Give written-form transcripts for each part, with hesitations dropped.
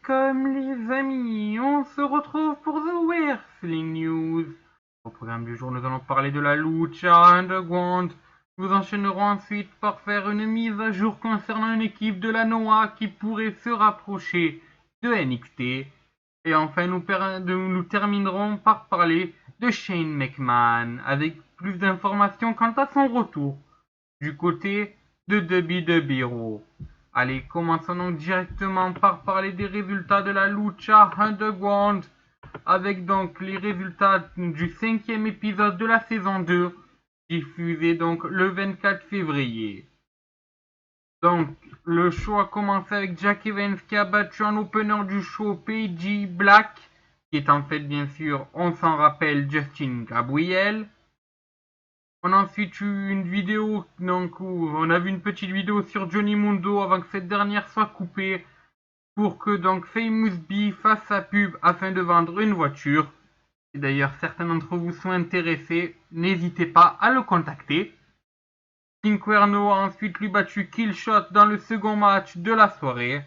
welcome les amis, on se retrouve pour The Wrestling News. Au programme du jour, nous allons parler de la Lucha Underground. Nous enchaînerons ensuite par faire une mise à jour concernant une équipe de la Noah qui pourrait se rapprocher de NXT. Et enfin, nous terminerons par parler de Shane McMahon avec plus d'informations quant à son retour du côté de WWE. Allez, commençons donc directement par parler des résultats de la Lucha Underground, avec donc les résultats du 5e épisode de la saison 2, diffusé donc le 24 février. Donc, le show a commencé avec Jack Evans qui a battu en opener du show PJ Black, qui est en fait bien sûr, on s'en rappelle, Justin Gabriel. On a ensuite eu une vidéo, donc où on a vu une petite vidéo sur Johnny Mundo avant que cette dernière soit coupée pour que donc Famous B fasse sa pub afin de vendre une voiture. Et d'ailleurs certains d'entre vous sont intéressés, n'hésitez pas à le contacter. King Cuerno a ensuite lui battu Killshot dans le second match de la soirée.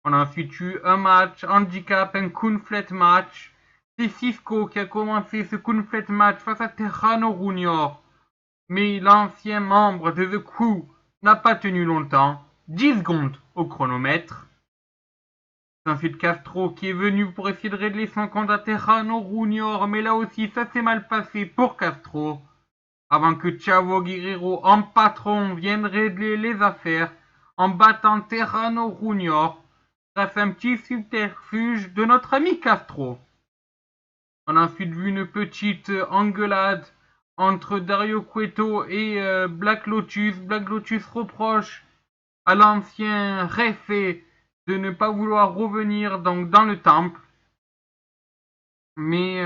On a ensuite eu un match handicap, un Kunflet match. C'est Cisco qui a commencé ce Kunflet match face à Terrano Junior. Mais l'ancien membre de The Crew n'a pas tenu longtemps, 10 secondes au chronomètre. C'est ensuite Castro qui est venu pour essayer de régler son compte à Terrano Junior, mais là aussi ça s'est mal passé pour Castro. Avant que Chavo Guerrero en patron vienne régler les affaires en battant Terrano Junior grâce à un petit subterfuge de notre ami Castro. On a ensuite vu une petite engueulade entre Dario Cueto et Black Lotus. Black Lotus reproche à l'ancien Refe de ne pas vouloir revenir donc dans le temple. Mais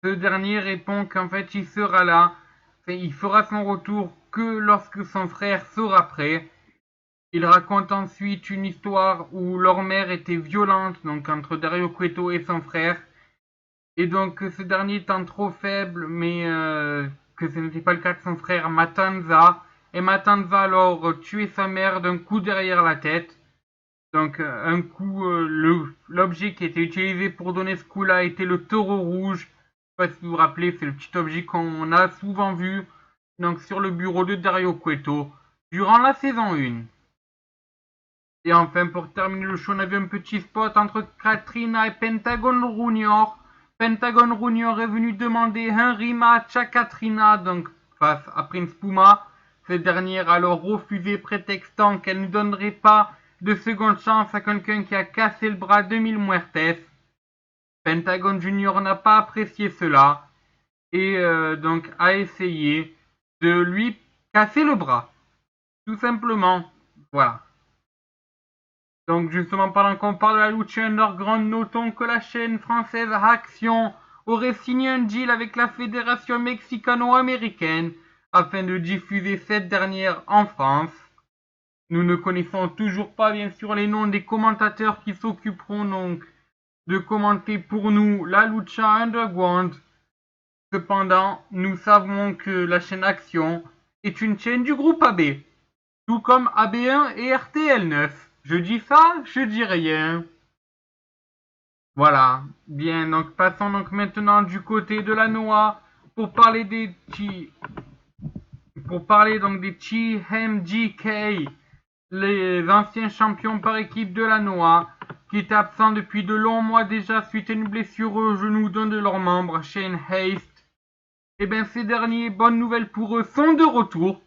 ce dernier répond qu'en fait il sera là. Il fera son retour que lorsque son frère sera prêt. Il raconte ensuite une histoire où leur mère était violente, donc entre Dario Cueto et son frère. Et donc ce dernier étant trop faible, mais que ce n'était pas le cas de son frère Matanza. Et Matanza alors tué sa mère d'un coup derrière la tête. Donc un coup, l'objet qui était utilisé pour donner ce coup-là était le taureau rouge. Je sais pas si vous vous rappelez, c'est le petit objet qu'on a souvent vu donc, sur le bureau de Dario Cueto durant la saison 1. Et enfin, pour terminer le show, on avait un petit spot entre Katrina et Pentagon Junior. Pentagon Junior est venu demander un rematch à Katrina, donc face à Prince Puma. Cette dernière a alors refusé, prétextant qu'elle ne donnerait pas de seconde chance à quelqu'un qui a cassé le bras de Mil Muertes. Pentagon Junior n'a pas apprécié cela et donc a essayé de lui casser le bras. Tout simplement, voilà. Donc justement, pendant qu'on parle de la Lucha Underground, notons que la chaîne française Action aurait signé un deal avec la fédération mexicano-américaine afin de diffuser cette dernière en France. Nous ne connaissons toujours pas bien sûr les noms des commentateurs qui s'occuperont donc de commenter pour nous la Lucha Underground. Cependant, nous savons que la chaîne Action est une chaîne du groupe AB, tout comme AB1 et RTL9. Je dis ça, je dis rien. Voilà. Bien, donc passons donc maintenant du côté de la Noah pour parler des TMDK, les anciens champions par équipe de la Noah, qui étaient absents depuis de longs mois déjà suite à une blessure au genou d'un de leurs membres, Shane Haste. Et bien ces derniers, bonne nouvelle pour eux, sont de retour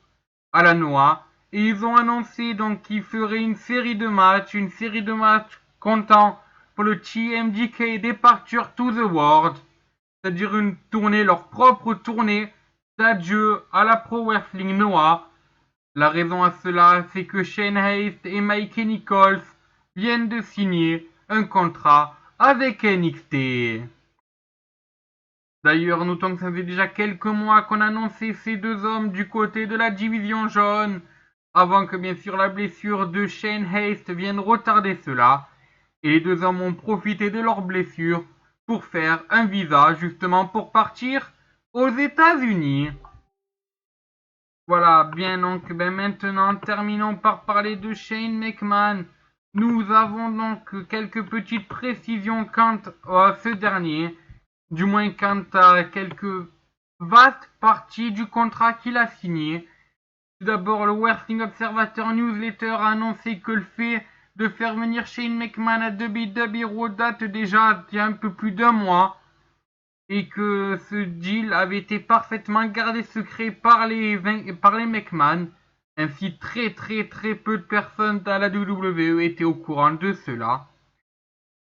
à la Noah. Et ils ont annoncé donc qu'ils feraient une série de matchs comptant pour le TMDK Departure to the World, c'est-à-dire une tournée, leur propre tournée d'adieu à la Pro Wrestling Noah. La raison à cela, c'est que Shane Haste et Mikey Nichols viennent de signer un contrat avec NXT. D'ailleurs, notons que ça fait déjà quelques mois qu'on annonçait ces deux hommes du côté de la division jaune, avant que bien sûr la blessure de Shane Haste vienne retarder cela. Et les deux hommes ont profité de leur blessure pour faire un visa justement pour partir aux États-Unis. Voilà, bien donc maintenant terminons par parler de Shane McMahon. Nous avons donc quelques petites précisions quant à ce dernier, du moins quant à quelques vastes parties du contrat qu'il a signé. Tout d'abord, le Wrestling Observer Newsletter a annoncé que le fait de faire venir Shane McMahon à WWE date déjà d'il y a un peu plus d'un mois et que ce deal avait été parfaitement gardé secret par les McMahon. Ainsi, très peu de personnes dans la WWE étaient au courant de cela.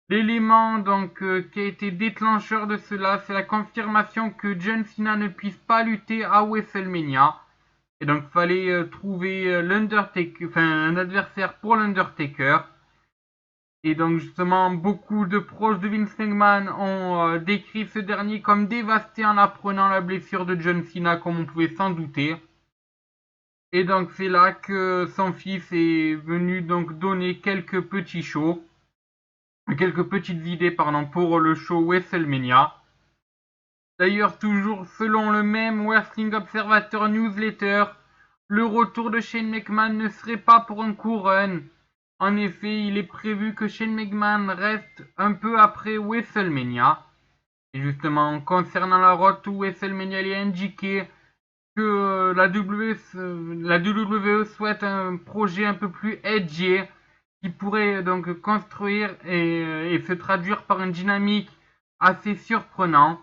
L'élément donc qui a été déclencheur de cela, c'est la confirmation que John Cena ne puisse pas lutter à WrestleMania. Et donc fallait trouver un adversaire pour l'Undertaker. Et donc justement, beaucoup de proches de Vince McMahon ont décrit ce dernier comme dévasté en apprenant la blessure de John Cena, comme on pouvait s'en douter. Et donc c'est là que son fils est venu donc donner quelques petites idées pour le show WrestleMania. D'ailleurs, toujours selon le même Wrestling Observer Newsletter, le retour de Shane McMahon ne serait pas pour un court run. En effet, il est prévu que Shane McMahon reste un peu après WrestleMania. Et justement, concernant la road to WrestleMania, il est indiqué que la WWE souhaite un projet un peu plus edgy qui pourrait donc construire et se traduire par une dynamique assez surprenante.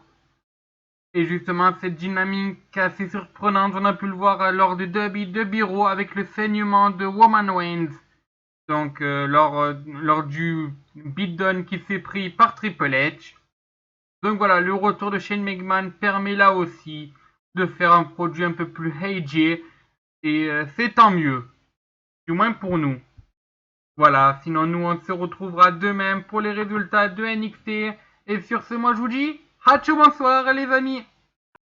Et justement, cette dynamique assez surprenante, on a pu le voir lors de Derby de Bureau avec le saignement de Roman Reigns. Donc, lors du beatdown qui s'est pris par Triple H. Donc voilà, le retour de Shane McMahon permet là aussi de faire un produit un peu plus edgy. Et c'est tant mieux. Du moins pour nous. Voilà, sinon nous on se retrouvera demain pour les résultats de NXT. Et sur ce, moi je vous dis, bonsoir les amis.